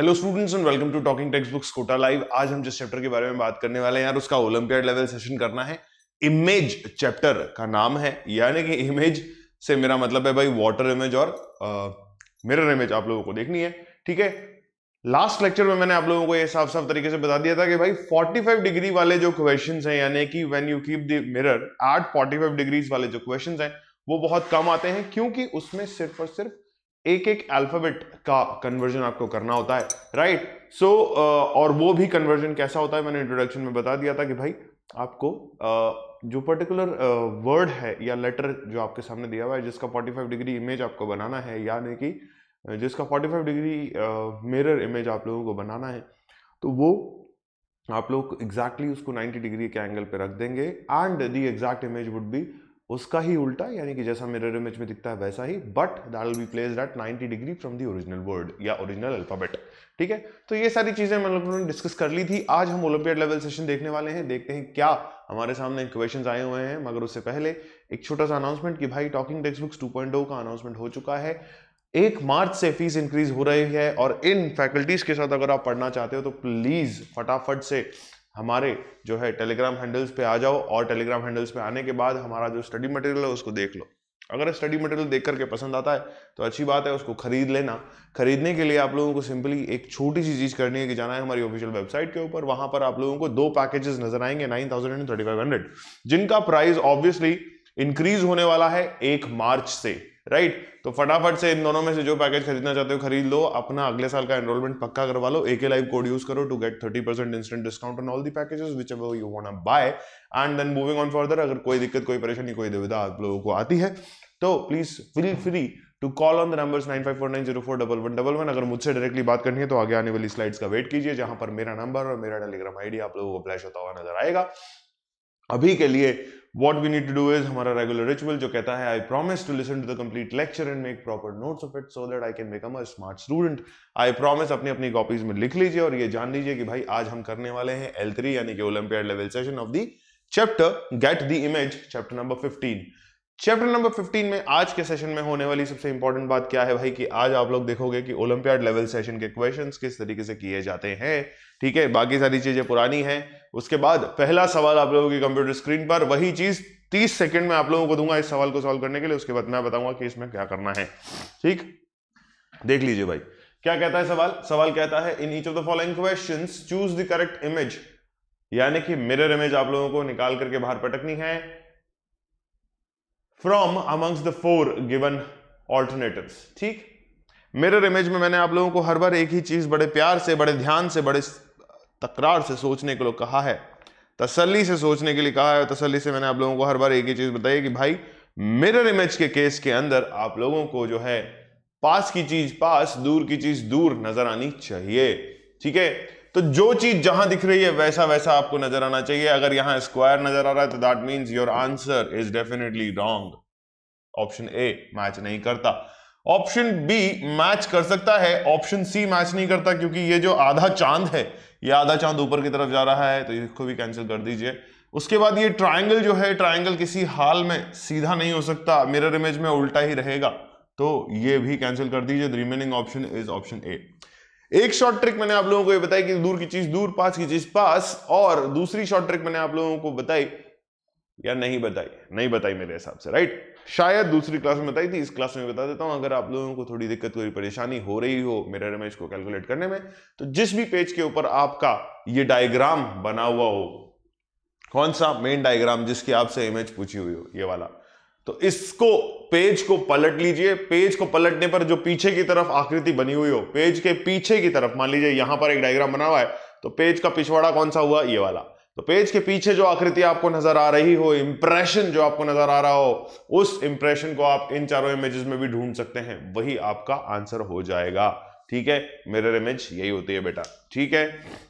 Hello students and welcome to talking text books Kota live. आज हम जिस चैप्टर के बारे में बात करने वाले हैं यार, उसका ओलंपियाड लेवल सेशन करना है। इमेज चैप्टर का नाम है, यानी कि इमेज से मेरा मतलब है भाई वाटर इमेज और मिरर इमेज आप लोगों को देखनी है। ठीक है, लास्ट लेक्चर में मैंने आप लोगों को ये साफ साफ तरीके से बता दिया था कि भाई 45 डिग्री वाले जो क्वेश्चंस हैं, यानी कि when you keep the mirror at 45 degrees वाले जो क्वेश्चंस हैं वो बहुत कम आते हैं, क्योंकि उसमें सिर्फ और सिर्फ एक एक अल्फाबेट का कन्वर्जन आपको करना होता है, राइट। सो और वो भी कन्वर्जन कैसा होता है मैंने इंट्रोडक्शन में बता दिया था कि भाई आपको जो पर्टिकुलर वर्ड है या लेटर जो आपके सामने दिया हुआ है, जिसका 45 डिग्री इमेज आपको बनाना है, यानी कि जिसका 45 डिग्री मिरर इमेज आप लोगों को बनाना है, तो वो आप लोग एग्जैक्टली उसको 90 डिग्री के एंगल पे रख देंगे and the exact image would be उसका ही उल्टा, यानी कि जैसा मिरर इमेज में दिखता है वैसा ही, but that will be placed at 90 degree from the original word या ओरिजिनल अल्फाबेट। ठीक है, तो ये सारी चीजें हम लोगों ने डिस्कस कर ली थी। आज हम ओलंपियाड लेवल सेशन देखने वाले हैं, देखते हैं क्या हमारे सामने क्वेश्चंस आए हुए हैं। मगर उससे पहले एक छोटा सा अनाउंसमेंट कि भाई टॉकिंग टेक्स्ट बुक्स 2.0 का अनाउंसमेंट हो चुका है। 1 मार्च से फीस इंक्रीज हो रही है और इन फैकल्टीज के साथ अगर आप पढ़ना चाहते हो तो प्लीज फटाफट से हमारे जो है टेलीग्राम हैंडल्स पे आ जाओ, और टेलीग्राम हैंडल्स पे आने के बाद हमारा जो स्टडी मटेरियल है उसको देख लो। अगर स्टडी मटेरियल देख करके पसंद आता है तो अच्छी बात है, उसको खरीद लेना। खरीदने के लिए आप लोगों को सिंपली एक छोटी सी चीज करनी है कि जाना है हमारी ऑफिशियल वेबसाइट के ऊपर। वहां पर आप लोगों को 2 पैकेजेस नजर आएंगे 9000 एंड 3500, जिनका प्राइस ऑब्वियसली इंक्रीज होने वाला है 1 मार्च से, राइट। तो फटाफट से इन दोनों में से जो पैकेज खरीदना चाहते हो खरीद लो, अपना अगले साल का एनरोलमेंट पक्का करवा लो, AK लाइव कोड यूज करो to get 30% instant discount on all the packages whichever you want to buy. And then moving on further, अगर कोई दिक्कत, कोई परेशानी, कोई दुविधा आप लोगों को आती है तो please feel free to call on the numbers 9549041111। अगर मुझसे डायरेक्टली बात करनी है तो आगे आने वाली स्लाइड्स का वेट कीजिए, जहां पर मेरा नंबर और मेरा टेलीग्राम आईडी आप लोगों को फ्लैश होता हुआ नजर आएगा। अभी के लिए what we need to do is हमारा रेगुलर रिचुअल जो कहता है I promise to listen to the complete lecture and make proper notes of it so that I can become a smart student। I promise अपनी अपनी copies में लिख लीजिए और ये जान लीजिए कि भाई आज हम करने वाले हैं L3 यानी कि olympiad level session of the chapter get the image, chapter number 15। Chapter number 15 में आज के सेशन में होने वाली सबसे इंपॉर्टेंट बात क्या है भाई, कि आज आप लोग देखोगे कि ओलंपियाड लेवल सेशन के क्वेश्चंस किस तरीके से किए जाते हैं। ठीक है, बाकी सारी चीजें पुरानी हैं। उसके बाद पहला सवाल आप लोगों की कंप्यूटर स्क्रीन पर, वही चीज 30 सेकंड में आप लोगों को दूंगा इस सवाल को सॉल्व करने के लिए। उसके बाद मैं बताऊंगा कि इसमें क्या करना है। ठीक, देख लीजिए भाई क्या कहता है सवाल। सवाल कहता है इन each of the following questions choose the correct image, यानी कि मिरर इमेज आप लोगों को निकाल करके बाहर पटकनी है from amongst the 4 given alternatives. ठीक, मिरर इमेज में मैंने आप लोगों को हर बार एक ही चीज बड़े प्यार से, बड़े ध्यान से, बड़े तकरार से सोचने के लिए कहा है, तसल्ली से सोचने के लिए कहा है। तसल्ली से मैंने आप लोगों को हर बार एक ही चीज बताई कि भाई मिरर इमेज के केस के अंदर आप लोगों को जो है पास की चीज पास, दूर की चीज दूर नजर आनी चाहिए। ठीक है, तो जो चीज जहां दिख रही है वैसा वैसा आपको नजर आना चाहिए। अगर यहां स्क्वायर नजर आ रहा है तो that means your answer is definitely wrong. Option A match नहीं करता, ऑप्शन बी मैच कर सकता है, ऑप्शन सी मैच नहीं करता, क्योंकि ये जो आधा चांद है, ये आधा चांद ऊपर की तरफ जा रहा है, तो इसको भी कैंसिल कर दीजिए। उसके बाद ये ट्राइंगल जो है, ट्राइंगल किसी हाल में सीधा नहीं हो सकता, मिरर इमेज में उल्टा ही रहेगा, तो ये भी कैंसिल कर दीजिए। The remaining option is option A. एक शॉर्ट ट्रिक मैंने आप लोगों को ये बताई कि दूर की चीज दूर, पास की चीज पास, और दूसरी शॉर्ट ट्रिक मैंने आप लोगों को बताई या नहीं बताई, नहीं बताई मेरे हिसाब से, राइट। शायद दूसरी क्लास में बताई थी, इस क्लास में बता देता हूं। अगर आप लोगों को थोड़ी दिक्कत, कोई परेशानी हो रही हो मिरर इमेज को कैलकुलेट करने में, तो जिस भी पेज के ऊपर आपका ये डायग्राम बना हुआ हो, कौन सा मेन डायग्राम जिसकी आपसे इमेज पूछी हुई हो, ये वाला, तो इसको पेज को पलट लीजिए। पेज को पलटने पर जो पीछे की तरफ आकृति बनी हुई हो, पेज के पीछे की तरफ, मान लीजिए यहां पर एक डायग्राम बना हुआ है, तो पेज का पिछवाड़ा कौन सा हुआ, ये वाला। तो पेज के पीछे जो आकृति आपको नजर आ रही हो, इंप्रेशन जो आपको नजर आ रहा हो, उस इंप्रेशन को आप इन चारों इमेजेस में भी ढूंढ सकते हैं, वही आपका आंसर हो जाएगा। ठीक है, मिरर इमेज यही होती है बेटा। ठीक है,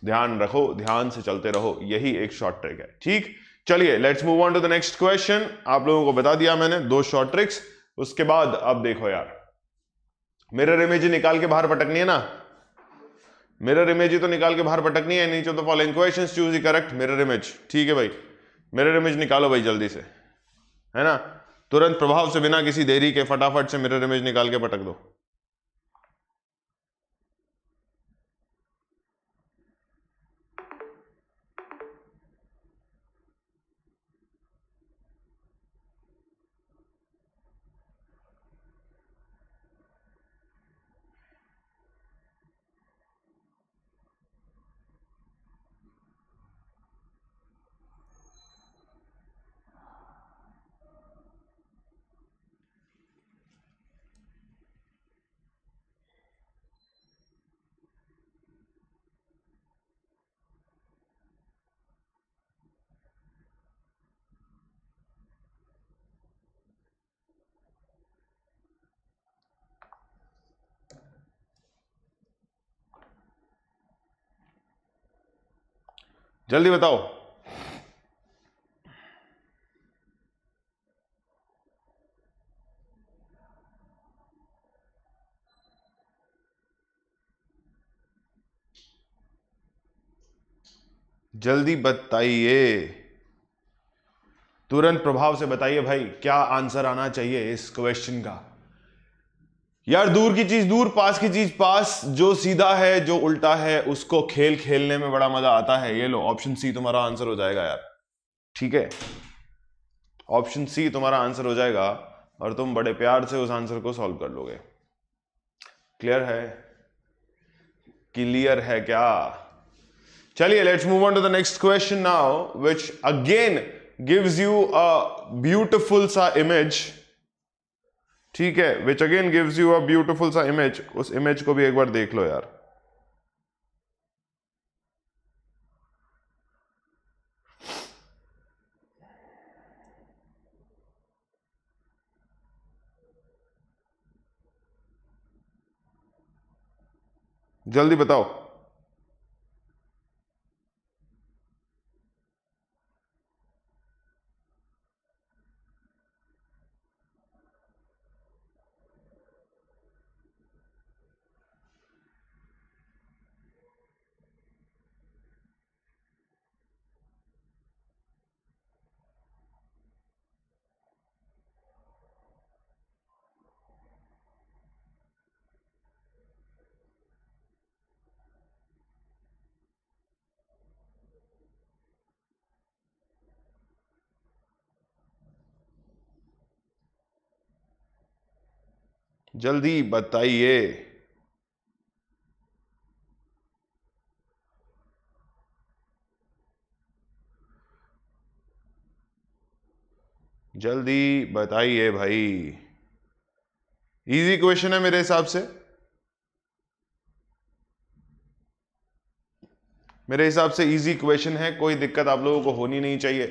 ध्यान रखो, ध्यान से चलते रहो, यही एक शॉर्ट ट्रिक है। ठीक, चलिए let's move on to the next question. आप लोगों को बता दिया मैंने 2 शॉर्ट ट्रिक्स। उसके बाद अब देखो यार, मिरर इमेज निकाल के बाहर पटकनी है ना, मिरर इमेज ही तो निकाल के बाहर पटकनी है। नीचे तो following questions choose the correct mirror image. ठीक है भाई, मिरर इमेज निकालो भाई जल्दी से, है ना, तुरंत प्रभाव से, बिना किसी देरी के फटाफट से मिरर इमेज निकाल के पटक दो। जल्दी बताओ। जल्दी बताइए, तुरंत प्रभाव से बताइए भाई, क्या आंसर आना चाहिए इस क्वेश्चन का। यार दूर की चीज दूर, पास की चीज पास, जो सीधा है जो उल्टा है उसको खेल खेलने में बड़ा मजा आता है। ये लो, ऑप्शन सी तुम्हारा आंसर हो जाएगा यार। ठीक है, ऑप्शन सी तुम्हारा आंसर हो जाएगा और तुम बड़े प्यार से उस आंसर को सॉल्व कर लोगे। क्लियर है? क्लियर है क्या? चलिए, let's move on to the next question now, which again gives you a beautiful सा इमेज। ठीक है, which again gives you a beautiful सा इमेज। उस इमेज को भी एक बार देख लो यार। जल्दी बताओ। जल्दी बताइए। जल्दी बताइए भाई। इजी क्वेश्चन है मेरे हिसाब से। मेरे हिसाब से इजी क्वेश्चन है, कोई दिक्कत आप लोगों को होनी नहीं चाहिए।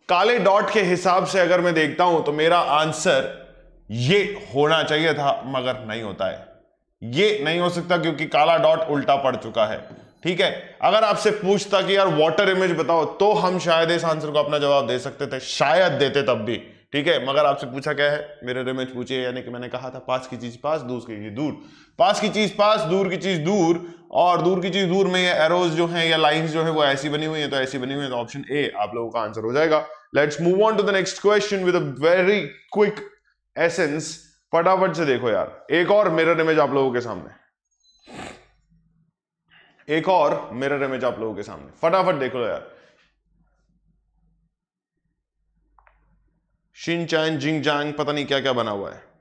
काले डॉट के हिसाब से अगर मैं देखता हूं तो मेरा आंसर ये होना चाहिए था, मगर नहीं होता है। ये नहीं हो सकता क्योंकि काला डॉट उल्टा पड़ चुका है। ठीक है, अगर आपसे पूछता कि यार वाटर इमेज बताओ तो हम शायद इस आंसर को अपना जवाब दे सकते थे, शायद देते तब भी। ठीक है, मगर आपसे पूछा क्या है, मिरर इमेज पूछिए, यानी कि मैंने कहा था पास की चीज पास, दूर की चीज दूर। पास की चीज पास, दूर की चीज दूर, और दूर की चीज दूर में ये एरोज जो हैं या लाइंस जो है वो ऐसी बनी हुई है, तो ऐसी बनी हुई है, तो ऑप्शन ए आप लोगों का आंसर हो जाएगा। Let's move on to the next question with a very quick essence. फटाफट से देखो यार, एक और मिरर इमेज आप लोगों के सामने, एक और मिरर इमेज आप लोगों के सामने, फटाफट देख लो यार। शिनचैन जिंग जांग पता नहीं क्या क्या बना हुआ है।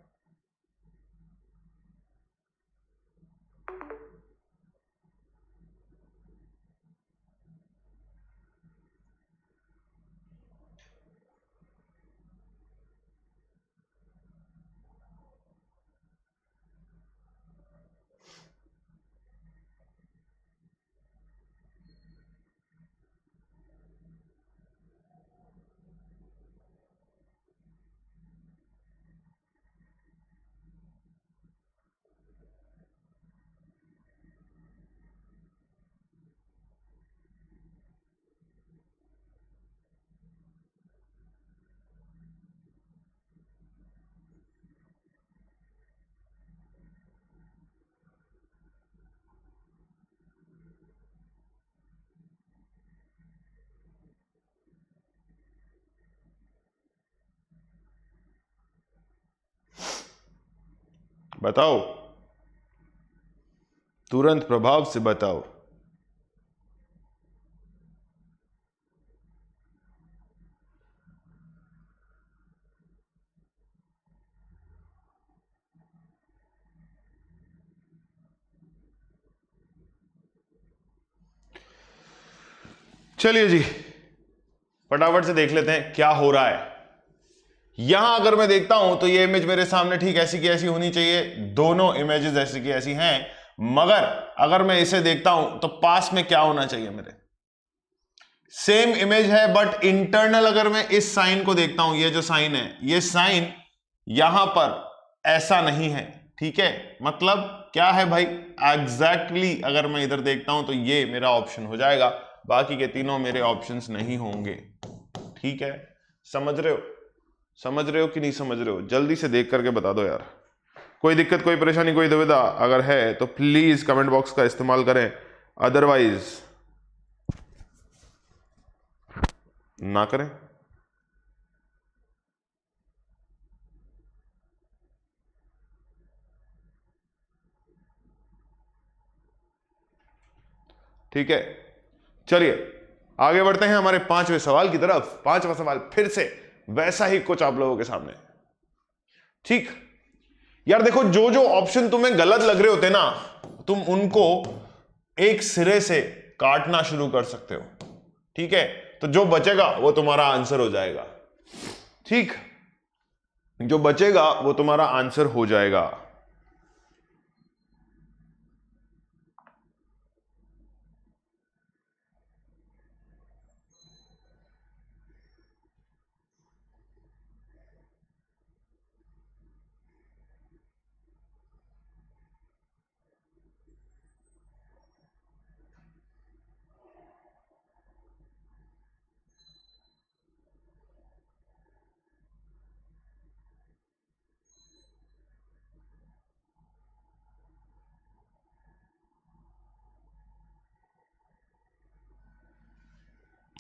बताओ, तुरंत प्रभाव से बताओ। चलिए जी, फटाफट से देख लेते हैं क्या हो रहा है। यहां अगर मैं देखता हूं तो ये इमेज मेरे सामने ठीक ऐसी की ऐसी होनी चाहिए, दोनों इमेजेस ऐसी की ऐसी हैं, मगर अगर मैं इसे देखता हूं तो पास में क्या होना चाहिए मेरे, सेम इमेज है बट इंटरनल अगर मैं इस साइन को देखता हूं, ये जो साइन है, ये साइन यहां पर ऐसा नहीं है। ठीक है, मतलब क्या है भाई, एग्जैक्टली अगर मैं इधर देखता हूं तो ये मेरा ऑप्शन हो जाएगा। बाकी के तीनों मेरे ऑप्शंस नहीं होंगे। ठीक है, समझ रहे हो? समझ रहे हो कि नहीं समझ रहे हो? जल्दी से देख करके बता दो यार। कोई दिक्कत, कोई परेशानी, कोई दुविधा अगर है तो प्लीज कमेंट बॉक्स का इस्तेमाल करें, अदरवाइज ना करें। ठीक है, चलिए आगे बढ़ते हैं हमारे पांचवें सवाल की तरफ। पांचवा सवाल फिर से वैसा ही कुछ आप लोगों के सामने। ठीक यार, देखो जो जो ऑप्शन तुम्हें गलत लग रहे होते ना, तुम उनको एक सिरे से काटना शुरू कर सकते हो। ठीक है, तो जो बचेगा वो तुम्हारा आंसर हो जाएगा। ठीक, जो बचेगा वो तुम्हारा आंसर हो जाएगा।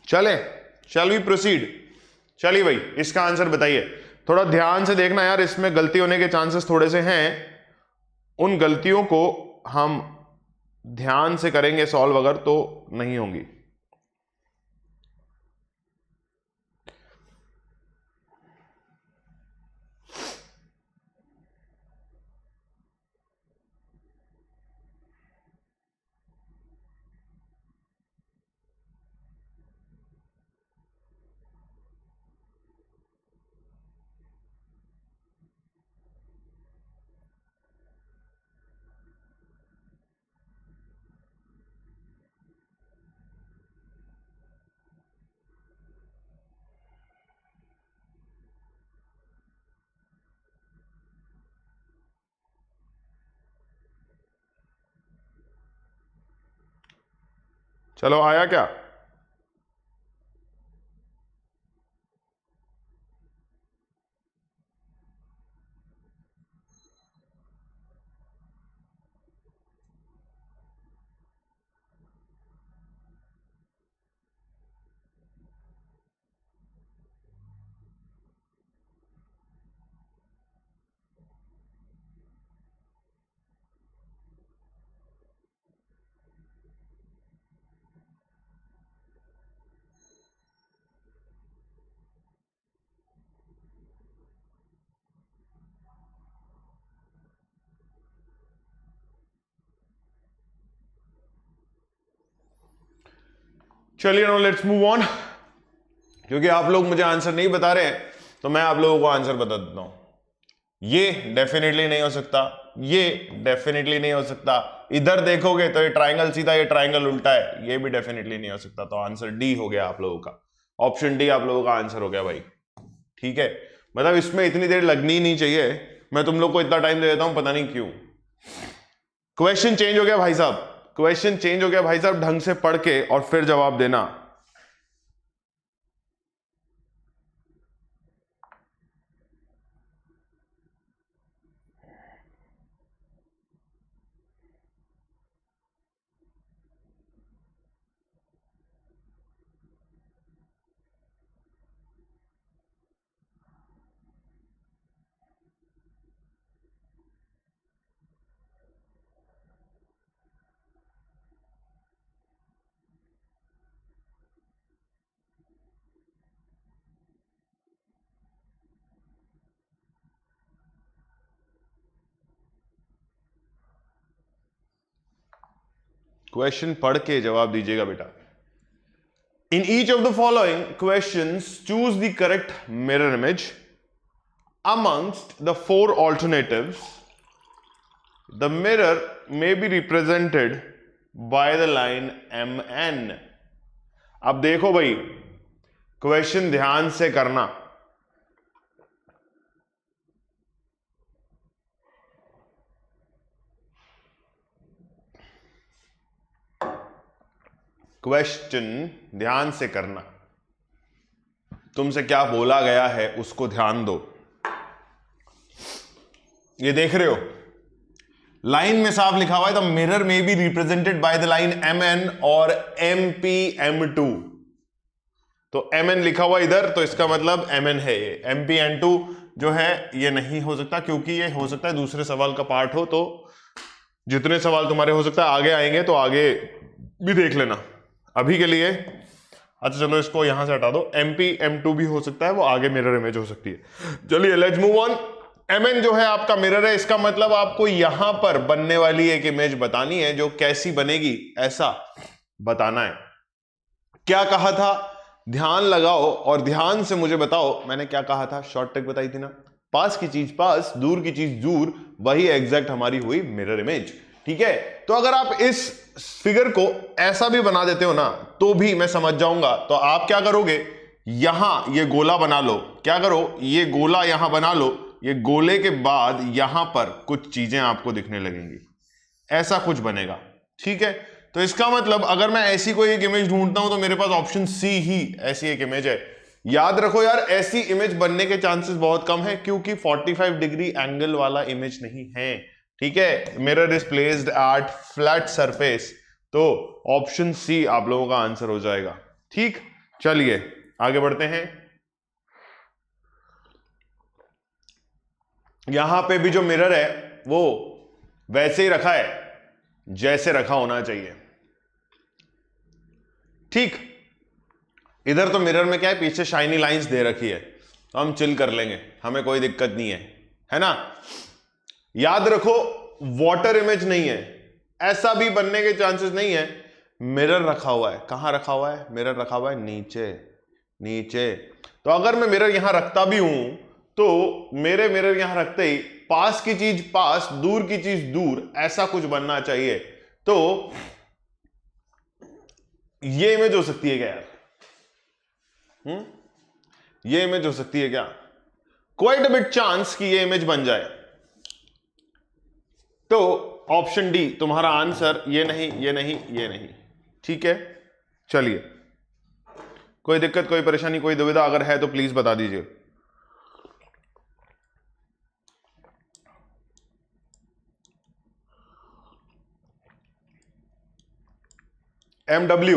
चले, शैल वी प्रोसीड? चलिए भाई, इसका आंसर बताइए। थोड़ा ध्यान से देखना यार, इसमें गलती होने के चांसेस थोड़े से हैं। उन गलतियों को हम ध्यान से करेंगे सॉल्व, अगर तो नहीं होंगी। चलो, आया क्या? चलिए नो लेट्स मूव ऑन। क्योंकि आप लोग मुझे आंसर नहीं बता रहे हैं, तो मैं आप लोगों को आंसर बता देता हूं। ये डेफिनेटली नहीं हो सकता, ये डेफिनेटली नहीं हो सकता। इधर देखोगे तो ये ट्राइंगल सीधा, ये ट्राइंगल उल्टा है, ये भी डेफिनेटली नहीं हो सकता। तो आंसर डी हो गया आप लोगों का। ऑप्शन डी आप लोगों का आंसर हो गया भाई। ठीक है, मतलब इसमें इतनी देर लगनी ही नहीं चाहिए। मैं तुम लोग को इतना टाइम दे देता हूं, पता नहीं क्यों। क्वेश्चन चेंज हो गया भाई साहब, क्वेश्चन चेंज हो गया भाई साहब। ढंग से पढ़ के और फिर जवाब देना। क्वेश्चन पढ़ के जवाब दीजिएगा बेटा। इन each of the following questions choose the correct mirror image amongst the four alternatives. The mirror may be represented by the line mn. अब देखो भाई, क्वेश्चन ध्यान से करना। क्वेश्चन ध्यान से करना, तुमसे क्या बोला गया है उसको ध्यान दो। ये देख रहे हो लाइन में साफ लिखा हुआ है द मिरर में be represented by the line MN और MP M2। तो MN लिखा हुआ इधर, तो इसका मतलब MN है ये। MP N2 जो है ये नहीं हो सकता, क्योंकि ये हो सकता है दूसरे सवाल का पार्ट हो। तो जितने सवाल तुम्हारे हो सकता है आगे आएंगे तो आगे भी देख लेना। अभी के लिए अच्छा चलो इसको यहां से हटा दो। MP M2 भी हो सकता है, वो आगे मिरर इमेज हो सकती है। चलिए लेट्स मूव ऑन। MN जो है आपका मिरर है, इसका मतलब आपको यहां पर बनने वाली एक इमेज बतानी है, जो कैसी बनेगी ऐसा बताना है। क्या कहा था, ध्यान लगाओ और ध्यान से मुझे बताओ। मैंने क्या कहा था, शॉर्ट ट्रिक बताई थी ना, पास की चीज पास, दूर की चीज दूर, वही एग्जैक्ट हमारी हुई मिरर इमेज। ठीक है, तो अगर आप इस फिगर को ऐसा भी बना देते हो ना तो भी मैं समझ जाऊंगा। तो आप क्या करोगे, यहां ये गोला बना लो। क्या करो, ये गोला यहां बना लो। ये गोले के बाद यहां पर कुछ चीजें आपको दिखने लगेंगी, ऐसा कुछ बनेगा। ठीक है, तो इसका मतलब अगर मैं ऐसी कोई एक इमेज ढूंढता हूं तो मेरे पास ऑप्शन सी ही ऐसी एक इमेज है। याद रखो यार, ऐसी इमेज बनने के चांसेस बहुत कम है, क्योंकि 45 डिग्री एंगल वाला इमेज नहीं है। ठीक है, mirror is placed at flat surface, तो ऑप्शन सी आप लोगों का आंसर हो जाएगा। ठीक, चलिए आगे बढ़ते हैं। यहां पे भी जो मिरर है वो वैसे ही रखा है जैसे रखा होना चाहिए। ठीक, इधर तो मिरर में क्या है, पीछे शाइनी लाइंस दे रखी है, तो हम चिल कर लेंगे, हमें कोई दिक्कत नहीं है ना। याद रखो वाटर इमेज नहीं है, ऐसा भी बनने के चांसेस नहीं है। मिरर रखा हुआ है, कहां रखा हुआ है, मिरर रखा हुआ है नीचे नीचे। तो अगर मैं मिरर यहां रखता भी हूं तो मेरे मिरर यहां रखते ही पास की चीज पास, दूर की चीज दूर, ऐसा कुछ बनना चाहिए। तो ये इमेज हो सकती है क्या यार, ये इमेज हो सकती है क्या, क्वाइट अ बिट चांस कि ये इमेज बन जाए। तो ऑप्शन डी तुम्हारा आंसर, ये नहीं ये नहीं ये नहीं। ठीक है, चलिए कोई दिक्कत कोई परेशानी कोई दुविधा अगर है तो प्लीज बता दीजिए। MW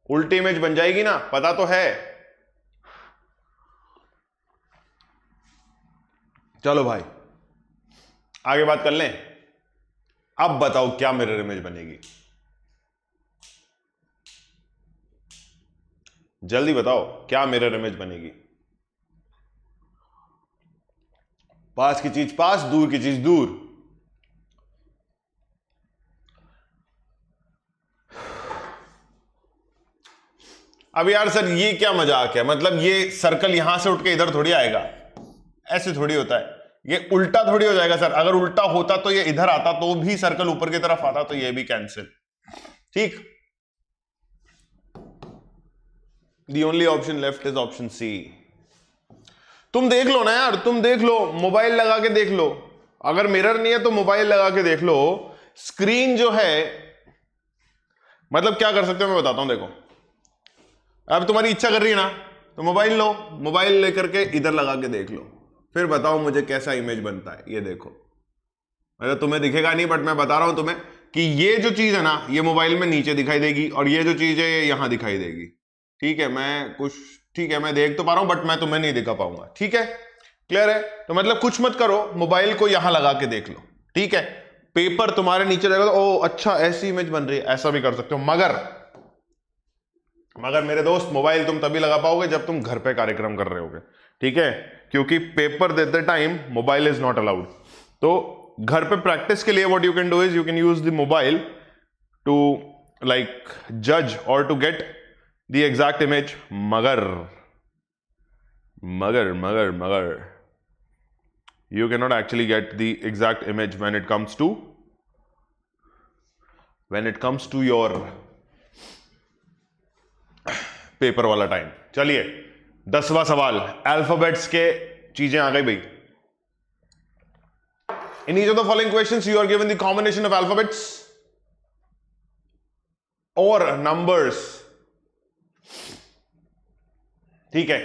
उल्टी इमेज बन जाएगी ना, पता तो है। चलो भाई आगे बात कर लें। अब बताओ क्या मिरर इमेज बनेगी, जल्दी बताओ क्या मिरर इमेज बनेगी। पास की चीज पास, दूर की चीज दूर। अब यार सर ये क्या मजाक है, मतलब ये सर्कल यहां से उठ के इधर थोड़ी आएगा, ऐसे थोड़ी होता है, ये उल्टा थोड़ी हो जाएगा सर। अगर उल्टा होता तो ये इधर आता तो भी सर्कल ऊपर की तरफ आता, तो ये भी कैंसिल। ठीक, the only option left is option C. तुम देख लो ना यार, तुम देख लो, मोबाइल लगा के देख लो। अगर मिरर नहीं है तो मोबाइल लगा के देख लो। स्क्रीन जो है, मतलब क्या कर सकते हो मैं बताता हूं। देखो अब तुम्हारी इच्छा कर रही है ना, तो मोबाइल लो, मोबाइल लेकर के इधर लगा के देख लो, फिर बताओ मुझे कैसा इमेज बनता है। ये देखो, मतलब तुम्हें दिखेगा नहीं बट मैं बता रहा हूं तुम्हें कि ये जो चीज है ना, ये मोबाइल में नीचे दिखाई देगी और ये जो चीज है ये यहां दिखाई देगी। ठीक है, मैं कुछ, ठीक है मैं देख तो पा रहा हूं बट मैं तुम्हें नहीं दिखा पाऊंगा। ठीक है, क्लियर है। तो मतलब कुछ मत करो, मोबाइल को यहां लगा के देख लो। ठीक है, पेपर तुम्हारे नीचे रहेगा तो ओ अच्छा ऐसी इमेज बन रही है, ऐसा भी कर सकते हो। मगर मेरे दोस्त, मोबाइल तुम तभी लगा पाओगे जब तुम घर पे कार्यक्रम कर रहे होगे। ठीक है, क्योंकि पेपर देते time mobile is not allowed. तो घर पे प्रैक्टिस के लिए what you can do is you can use the mobile to like जज और to get the exact image. मगर मगर मगर मगर you cannot actually get the exact image when it comes to your paper वाला time. चलिए 10वां सवाल, अल्फाबेट्स के चीजें आ गई भाई। In each of the following questions you are given the combination of alphabets. और नंबर्स, ठीक है,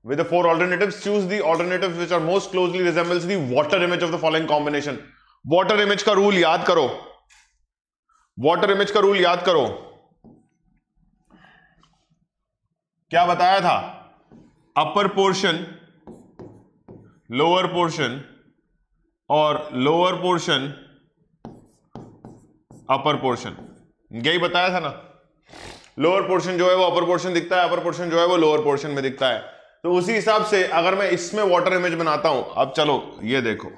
with the four alternatives choose the alternatives which are most closely resembles the water image of the following combination. Water image का rule याद करो, water image का rule याद करो, क्या बताया था? अपर पोर्शन, लोअर पोर्शन और लोअर पोर्शन अपर पोर्शन, यही बताया था ना। लोअर पोर्शन जो है वो अपर पोर्शन दिखता है, अपर पोर्शन जो है वो लोअर पोर्शन में दिखता है। तो उसी हिसाब से अगर मैं इसमें वाटर इमेज बनाता हूं, अब चलो ये देखो,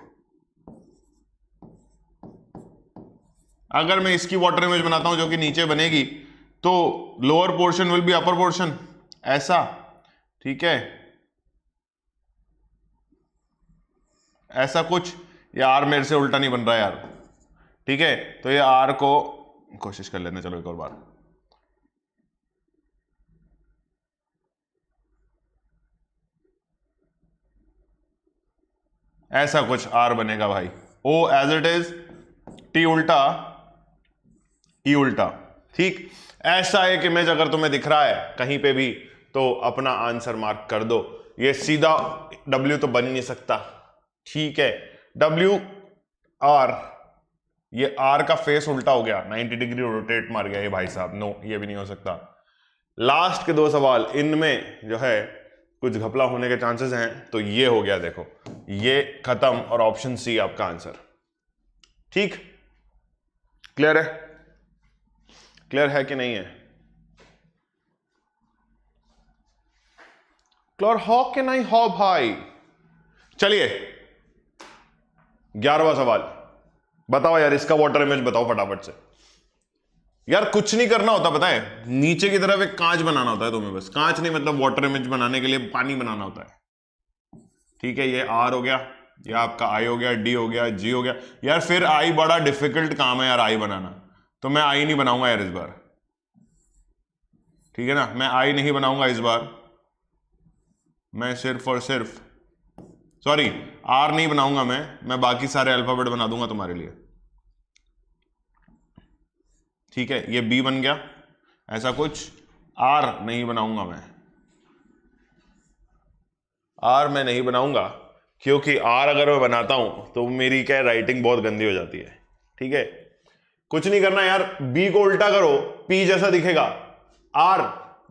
अगर मैं इसकी वाटर इमेज बनाता हूं जो कि नीचे बनेगी, तो lower portion will be upper portion, ऐसा, ठीक है, ऐसा कुछ। ये आर मेरे से उल्टा नहीं बन रहा यार, ठीक है, तो ये आर को कोशिश कर लेते, चलो एक और बार। ऐसा कुछ आर बनेगा भाई, ओ एज इट इज, टी उल्टा ई उल्टा, ठीक। ऐसा एक इमेज अगर तुम्हें दिख रहा है कहीं पे भी, तो अपना आंसर मार्क कर दो। ये सीधा डब्ल्यू तो बन ही नहीं सकता, ठीक है, डब्ल्यू आर, ये आर का फेस उल्टा हो गया, 90 डिग्री रोटेट मार गया ये भाई साहब, नो ये भी नहीं हो सकता। लास्ट के दो सवाल, इनमें जो है कुछ घपला होने के चांसेस हैं, तो ये हो गया, देखो ये खत्म, और ऑप्शन सी आपका आंसर, ठीक। क्लियर है, क्लियर है कि नहीं है? क्लियर हो कि नहीं हो भाई? चलिए 11वां सवाल, बताओ यार इसका वाटर इमेज बताओ फटाफट से। यार कुछ नहीं करना होता, पता है, नीचे की तरफ एक कांच बनाना होता है तुम्हें, बस कांच नहीं, मतलब वाटर इमेज बनाने के लिए पानी बनाना होता है, ठीक है। ये आर हो गया, ये आपका आई हो गया, डी हो गया, जी हो गया। यार फिर आई बड़ा डिफिकल्ट काम है यार आई बनाना, तो मैं आई नहीं बनाऊंगा यार इस बार, ठीक है ना, मैं आई नहीं बनाऊंगा इस बार, मैं सिर्फ और सिर्फ, सॉरी आर नहीं बनाऊंगा मैं बाकी सारे अल्फाबेट बना दूंगा तुम्हारे लिए, ठीक है। ये बी बन गया, ऐसा कुछ। आर नहीं बनाऊंगा मैं, आर मैं नहीं बनाऊंगा, क्योंकि आर अगर मैं बनाता हूं तो मेरी क्या राइटिंग बहुत गंदी हो जाती है, ठीक है। कुछ नहीं करना यार, बी को उल्टा करो, पी जैसा दिखेगा, आर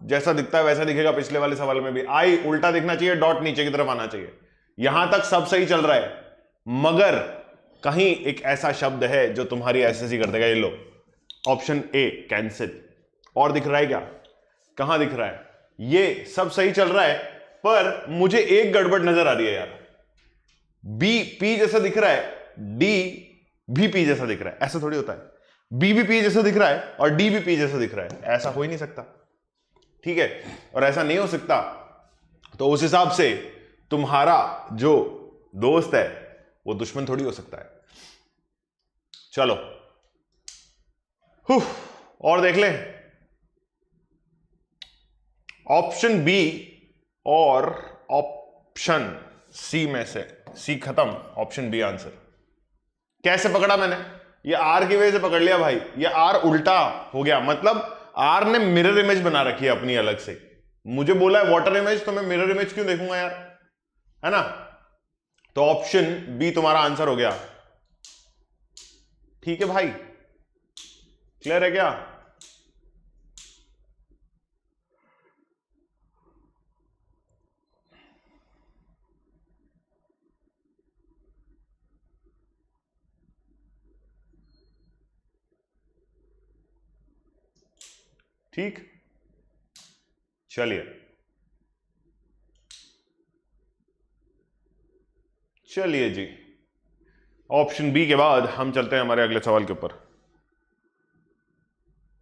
जैसा दिखता है वैसा दिखेगा, पिछले वाले सवाल में भी आई उल्टा दिखना चाहिए, डॉट नीचे की तरफ आना चाहिए। यहां तक सब सही चल रहा है, मगर कहीं एक ऐसा शब्द है जो तुम्हारी ऐसे कर देगा, ये लो ऑप्शन ए कैंसिल। और दिख रहा है क्या? कहां दिख रहा है? ये सब सही चल रहा है, पर मुझे एक गड़बड़ नजर आ रही है यार, बी पी जैसा दिख रहा है, डी भी पी जैसा दिख रहा है, ऐसा थोड़ी होता है, बी भी पी जैसा दिख रहा है और डी भी पी जैसा दिख रहा है, ऐसा हो ही नहीं सकता, ठीक है। और ऐसा नहीं हो सकता, तो उस हिसाब से तुम्हारा जो दोस्त है वो दुश्मन थोड़ी हो सकता है। चलो और देख लें, ऑप्शन बी और ऑप्शन सी में से सी खत्म, ऑप्शन बी आंसर। कैसे पकड़ा मैंने? ये आर की वजह से पकड़ लिया भाई, ये आर उल्टा हो गया, मतलब आर ने मिरर इमेज बना रखी है अपनी अलग से। मुझे बोला है वाटर इमेज, तो मैं मिरर इमेज क्यों देखूंगा यार, है ना। तो ऑप्शन बी तुम्हारा आंसर हो गया, ठीक है भाई, क्लियर है क्या? ठीक, चलिए चलिए जी, ऑप्शन बी के बाद हम चलते हैं हमारे अगले सवाल के ऊपर।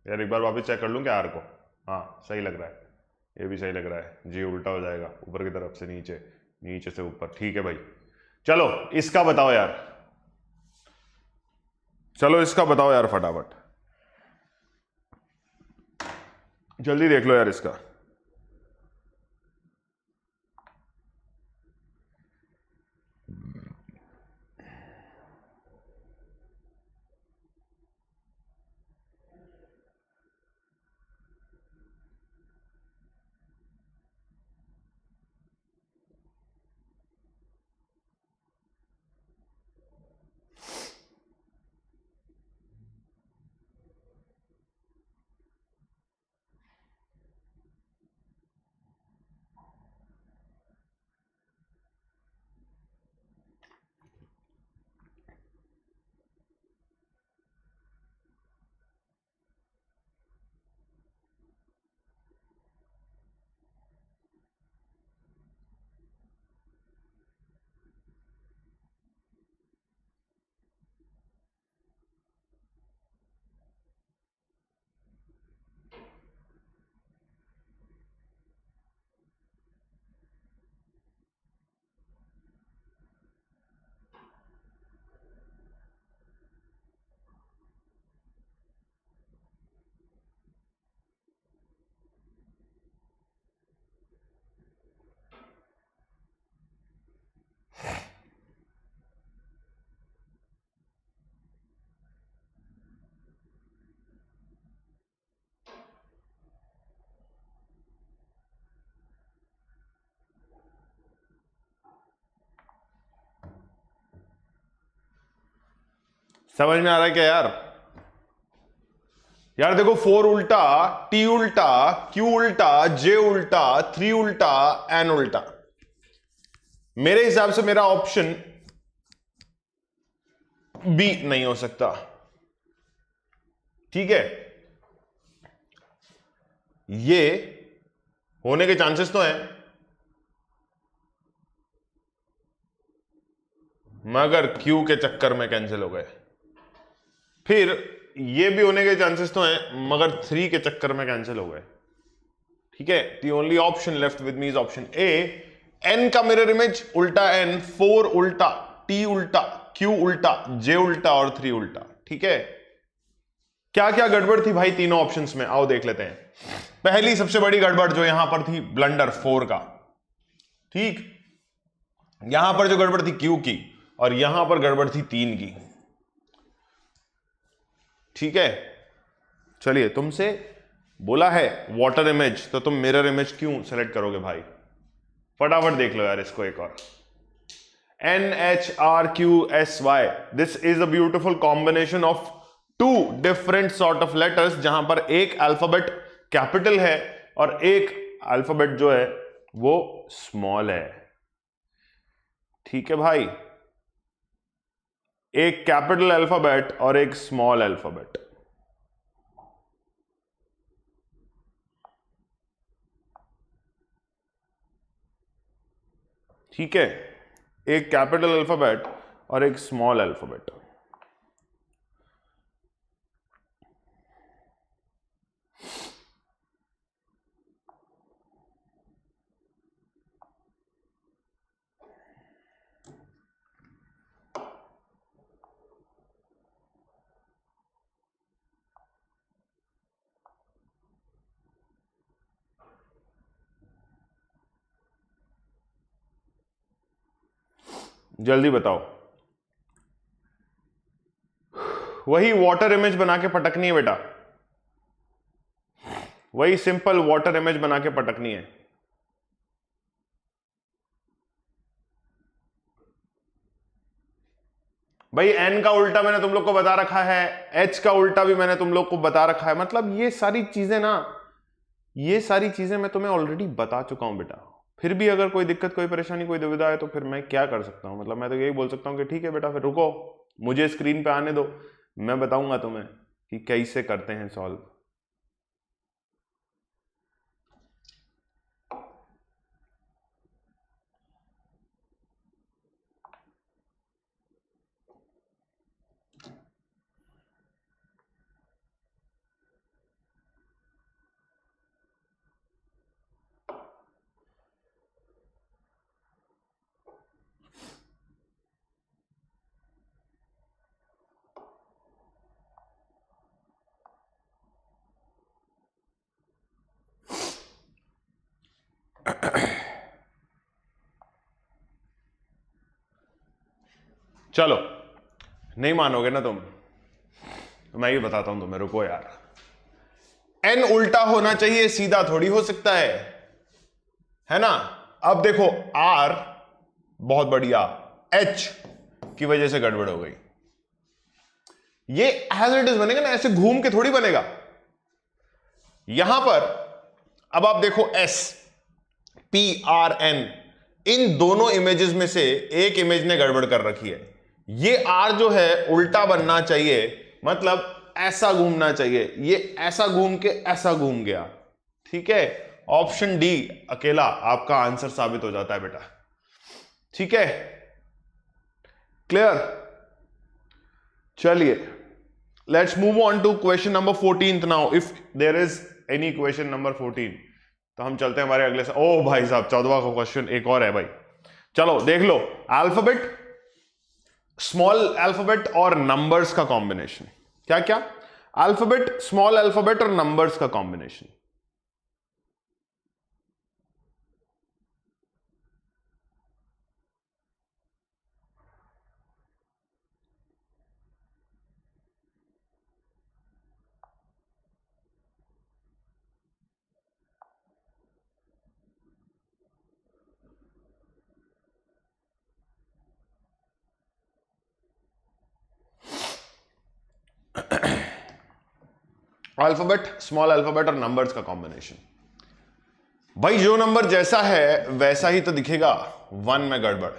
यार एक बार वापस चेक कर लूं क्या आर को? हाँ सही लग रहा है, ये भी सही लग रहा है, जी उल्टा हो जाएगा, ऊपर की तरफ से नीचे, नीचे से ऊपर, ठीक है भाई। चलो इसका बताओ यार, चलो इसका बताओ यार फटाफट, जल्दी देख लो यार इसका। समझ में आ रहा है क्या यार? यार देखो 4 उल्टा, T उल्टा, Q उल्टा, J उल्टा, 3 उल्टा, N उल्टा। मेरे हिसाब से मेरा ऑप्शन बी नहीं हो सकता। ठीक है, ये होने के चांसेस तो हैं, मगर Q के चक्कर में कैंसिल हो गए। फिर ये भी होने के चांसेस तो हैं, मगर 3 के चक्कर में कैंसिल हो गए। ठीक है, the only option left with me is option A. N का मिरर इमेज उल्टा N, 4 उल्टा, T उल्टा, Q उल्टा, J उल्टा और 3 उल्टा। ठीक है, क्या क्या गड़बड़ थी भाई तीनों ऑप्शंस में, आओ देख लेते हैं। पहली सबसे बड़ी गड़बड़ जो यहां पर थी, ब्लंडर 4 का। ठीक, यहां पर जो गड़बड़ थी Q की, और यहां पर गड़बड़ थी 3 की। ठीक है, चलिए, तुमसे बोला है वाटर इमेज, तो तुम मिरर इमेज क्यों सेलेक्ट करोगे भाई? फटाफट देख लो यार इसको एक और। NHRQSY, this is a beautiful combination of 2 different sort of letters, जहां पर एक अल्फाबेट कैपिटल है और एक अल्फाबेट जो है वो स्मॉल है। ठीक है भाई, एक कैपिटल अल्फाबेट और एक स्मॉल अल्फाबेट। ठीक है, एक कैपिटल अल्फाबेट और एक स्मॉल अल्फाबेट। जल्दी बताओ। वही वाटर इमेज बना के पटकनी है बेटा, वही सिंपल वाटर इमेज बना के पटकनी है। भाई एन का उल्टा मैंने तुम लोग को बता रखा है, एच का उल्टा भी मैंने तुम लोग को बता रखा है। मतलब ये सारी चीजें ना, ये सारी चीजें मैं तुम्हें ऑलरेडी बता चुका हूं बेटा। फिर भी अगर कोई दिक्कत, कोई परेशानी, कोई दुविधा है तो फिर मैं क्या कर सकता हूं? मतलब मैं तो यही बोल सकता हूं कि ठीक है बेटा, फिर रुको, मुझे स्क्रीन पे आने दो, मैं बताऊंगा तुम्हें कि कैसे करते हैं सॉल्व। चलो, नहीं मानोगे ना तुम, तो मैं ये बताता हूं तुम्हें, रुको यार। एन उल्टा होना चाहिए, सीधा थोड़ी हो सकता है ना? अब देखो, आर बहुत बढ़िया, एच की वजह से गड़बड़ हो गई। ये एज इट इज बनेगा ना, ऐसे घूम के थोड़ी बनेगा। यहां पर अब आप देखो, एस, पी, आर, एन, इन दोनों इमेजेस में से एक इमेज ने गड़बड़ कर रखी है। ये आर जो है उल्टा बनना चाहिए, मतलब ऐसा घूमना चाहिए, ये ऐसा घूम के ऐसा घूम गया। ठीक है, ऑप्शन डी अकेला आपका आंसर साबित हो जाता है बेटा। ठीक है, क्लियर? चलिए, let's move on to question number 14 now, if there is any question number 14। तो हम चलते हैं हमारे अगले से। ओ भाई साहब, 14वां का क्वेश्चन एक और है भाई। चलो देख लो, अल्फाबेट, स्मॉल अल्फाबेट और नंबर्स का कॉम्बिनेशन। क्या क्या? अल्फाबेट, स्मॉल अल्फाबेट और नंबर्स का कॉम्बिनेशन। अल्फाबेट, स्मॉल अल्फाबेट और नंबर्स का कॉम्बिनेशन। भाई जो नंबर जैसा है वैसा ही तो दिखेगा। 1 में गड़बड़,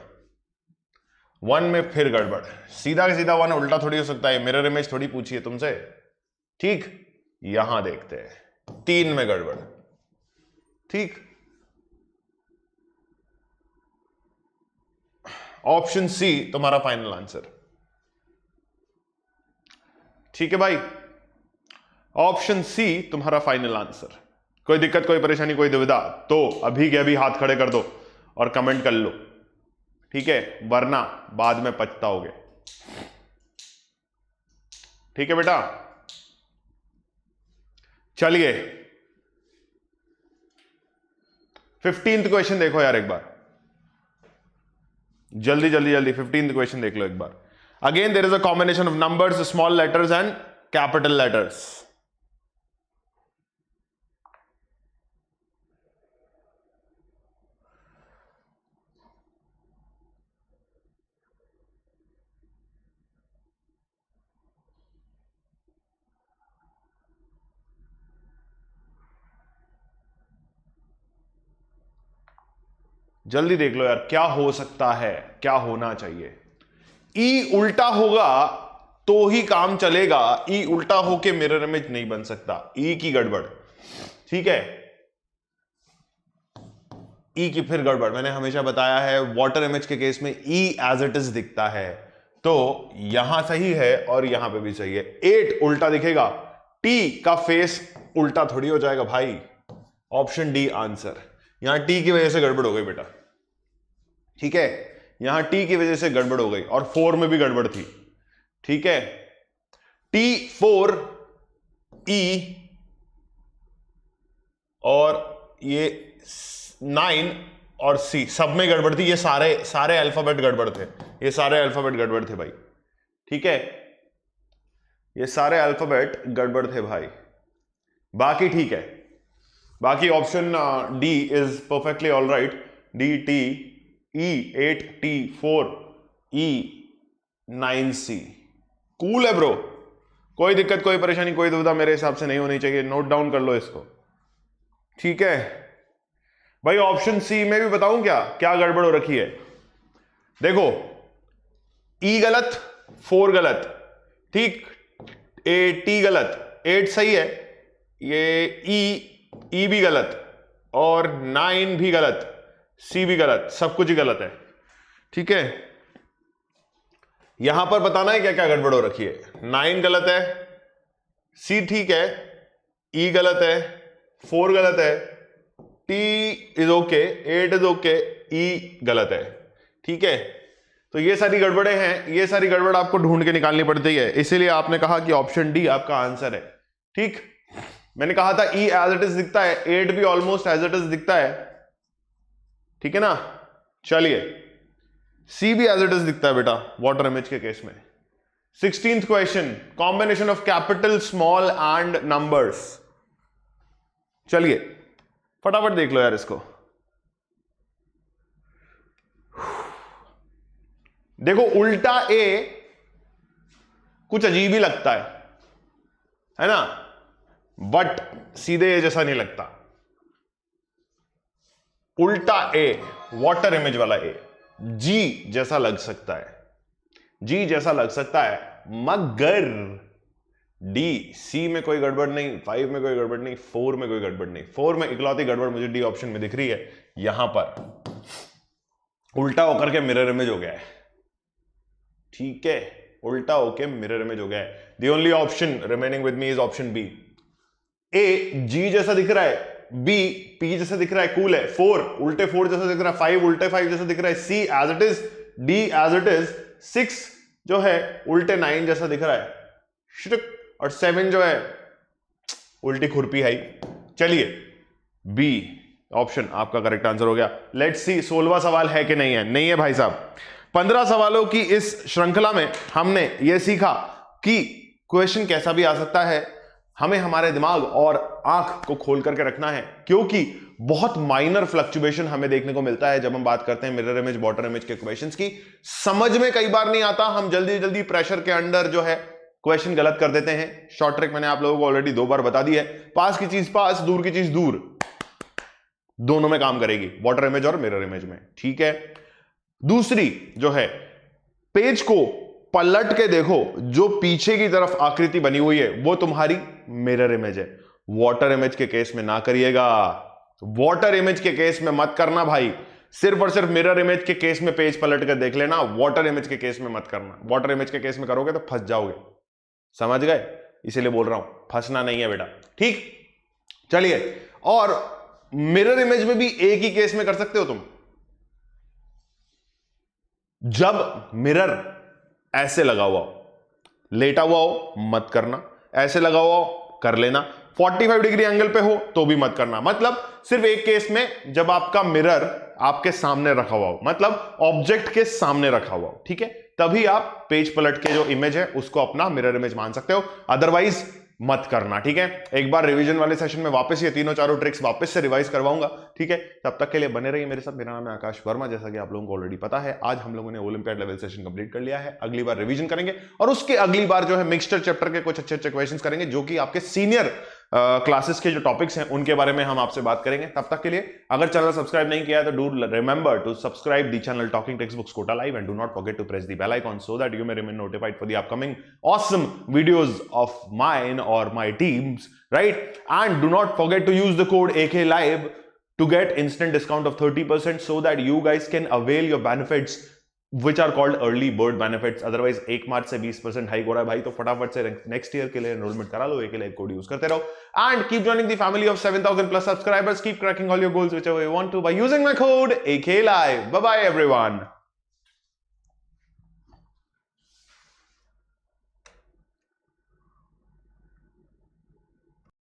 1 में फिर गड़बड़, सीधा का सीधा 1 उल्टा थोड़ी हो सकता है, मिरर इमेज थोड़ी पूछी है तुमसे। ठीक, यहां देखते हैं 3 में गड़बड़। ठीक, ऑप्शन सी तुम्हारा फाइनल आंसर। ठीक है भाई, ऑप्शन सी तुम्हारा फाइनल आंसर। कोई दिक्कत, कोई परेशानी, कोई दुविधा तो अभी के अभी हाथ खड़े कर दो और कमेंट कर लो। ठीक है, वरना बाद में पछताओगे। ठीक है बेटा, चलिए 15th क्वेश्चन देखो यार एक बार, जल्दी जल्दी जल्दी 15th क्वेश्चन देख लो एक बार। Again there is a combination of numbers, small letters and capital letters. जल्दी देख लो यार, क्या हो सकता है, क्या होना चाहिए। ई उल्टा होगा तो ही काम चलेगा, ई उल्टा होके मिरर इमेज नहीं बन सकता, ई की गड़बड़। ठीक है, ई की फिर गड़बड़। मैंने हमेशा बताया है वाटर इमेज के केस में ई एज इट इज दिखता है, तो यहां सही है और यहां पे भी सही है। 8 उल्टा दिखेगा, टी का फेस उल्टा थोड़ी हो जाएगा भाई। Option D answer. यहां टी की वजह से गड़बड़ हो गई बेटा। ठीक है, यहां टी की वजह से गड़बड़ हो गई और 4 में भी गड़बड़ थी। ठीक है, T4 E और ये 9 और C सब में गड़बड़ थी। ये सारे अल्फाबेट गड़बड़ थे, ये सारे अल्फाबेट गड़बड़ थे भाई। ठीक है, ये सारे अल्फाबेट गड़बड़ थे भाई। बाकी ठीक है, बाकी option D is perfectly all right. D T E 8 T 4 E 9 C. Cool है ब्रो, कोई दिक्कत, कोई परेशानी, कोई दुविधा मेरे हिसाब से नहीं होनी चाहिए। नोट डाउन कर लो इसको। ठीक है भाई, ऑप्शन सी में भी बताऊं क्या क्या गड़बड़ हो रखी है। देखो, ई गलत, 4 गलत, ठीक, टी गलत, 8 सही है, ये ई भी गलत और 9 भी गलत, सी भी गलत, सब कुछ ही गलत है। ठीक है, यहां पर बताना है क्या क्या गड़बड़ हो रखी है। 9 गलत है, सी ठीक है, ई गलत है, 4 गलत है, T is okay, 8 is okay, E गलत है। ठीक है, तो ये सारी गड़बड़ें हैं, ये सारी गड़बड़ आपको ढूंढ के निकालनी पड़ती है, इसीलिए आपने कहा कि ऑप्शन डी आपका आंसर है। ठीक, मैंने कहा था ई एज इट इज दिखता है, 8 भी ऑलमोस्ट एज इट इज दिखता है। ठीक है ना, चलिए सी भी एज इट इज दिखता है बेटा वाटर इमेज के केस में। 16th question, combination of capital, small and numbers. चलिए फटाफट देख लो यार इसको। देखो उल्टा ए कुछ अजीब ही लगता है ना, बट सीधे ए जैसा नहीं लगता। उल्टा ए, वाटर इमेज वाला ए, जी जैसा लग सकता है, जी जैसा लग सकता है, मगर डी, सी में कोई गड़बड़ नहीं, 5 में कोई गड़बड़ नहीं, 4 में कोई गड़बड़ नहीं। 4 में इकलौती गड़बड़ मुझे डी ऑप्शन में दिख रही है, यहां पर उल्टा होकर के मिरर इमेज हो गया है। ठीक है, उल्टा होकर मिरर इमेज हो गया है। The only option remaining with me is option B. A जी जैसा दिख रहा है, बी पी जैसा दिख रहा है, कूल है, 4 उल्टे 4 जैसा दिख रहा है, 5 उल्टे 5 जैसा दिख रहा है, C as it is, D as it is, 6 जो है उल्टे 9 जैसा दिख रहा है, और 7 जो है उल्टी खुरपी है। चलिए बी ऑप्शन आपका करेक्ट आंसर हो गया। लेट्स सी 16वां सवाल है कि नहीं है। नहीं है भाई साहब। 15 सवालों की इस श्रृंखला में हमने यह सीखा कि क्वेश्चन कैसा भी आ सकता है, हमें हमारे दिमाग और आंख को खोल करके रखना है, क्योंकि बहुत माइनर फ्लक्चुएशन हमें देखने को मिलता है जब हम बात करते हैं मिरर इमेज, वाटर इमेज के क्वेश्चंस की। समझ में कई बार नहीं आता, हम जल्दी जल्दी प्रेशर के अंडर जो है क्वेश्चन गलत कर देते हैं। शॉर्ट ट्रिक मैंने आप लोगों को ऑलरेडी 2 बार बता दी है। पास की चीज पास, दूर की चीज दूर, दोनों में काम करेगी, वाटर इमेज और मिरर इमेज में, ठीक है। दूसरी जो है, पेज को पलट के देखो, जो पीछे की तरफ आकृति बनी हुई है वो तुम्हारी मिरर इमेज है। वाटर इमेज के केस में ना करिएगा, वाटर इमेज के केस में मत करना भाई। सिर्फ और सिर्फ मिरर इमेज के केस में पेज पलट कर देख लेना, वाटर इमेज के केस में मत करना। वाटर इमेज के केस में करोगे तो फंस जाओगे, समझ गए? इसीलिए बोल रहा हूं, फंसना नहीं है बेटा, ठीक। चलिए, और मिरर इमेज में भी एक ही केस में कर सकते हो तुम, जब मिरर ऐसे लगा हुआ हो, लेटा हुआ हो मत करना, ऐसे लगा हुआ हो कर लेना, 45 डिग्री एंगल पे हो तो भी मत करना। मतलब सिर्फ एक केस में, जब आपका मिरर आपके सामने रखा हुआ हो, मतलब ऑब्जेक्ट के सामने रखा हुआ हो, ठीक है, तभी आप पेज पलट के जो इमेज है उसको अपना मिरर इमेज मान सकते हो, अदरवाइज मत करना, ठीक है। एक बार रिवीजन वाले सेशन में वापस ये तीनों चारों ट्रिक्स वापस से रिवाइज करवाऊंगा, ठीक है। तब तक के लिए बने रहिए मेरे साथ। मेरा नाम है आकाश वर्मा, जैसा कि आप लोगों को ऑलरेडी पता है। आज हम लोगों ने ओलंपियाड लेवल सेशन कंप्लीट कर लिया है, अगली बार रिवीजन करेंगे और उसके अगली बार जो है मिक्सचर चैप्टर के कुछ अच्छे अच्छे क्वेश्चंस करेंगे, जो कि आपके सीनियर क्लासेस के जो टॉपिक्स हैं उनके बारे में हम आपसे बात करेंगे। तब तक के लिए अगर चैनल सब्सक्राइब नहीं किया है तो do remember to subscribe the channel talking text books Kota live, and do not forget to press the bell icon so that you may remain notified for the upcoming awesome videos of mine or my teams, right? And do not forget to use the code AKLive to get instant discount of 30% so that you guys can avail your benefits which are called early bird benefits. Otherwise 1 मार्च से 20% hike हो रहा है भाई, तो फटाफट से next year के लिए एनरोलमेंट करा लो, AKLive कोड यूज करते रहो and keep joining the family of 7,000 plus subscribers. Keep cracking all your goals whichever you want to by using my code AKLive. Bye bye everyone.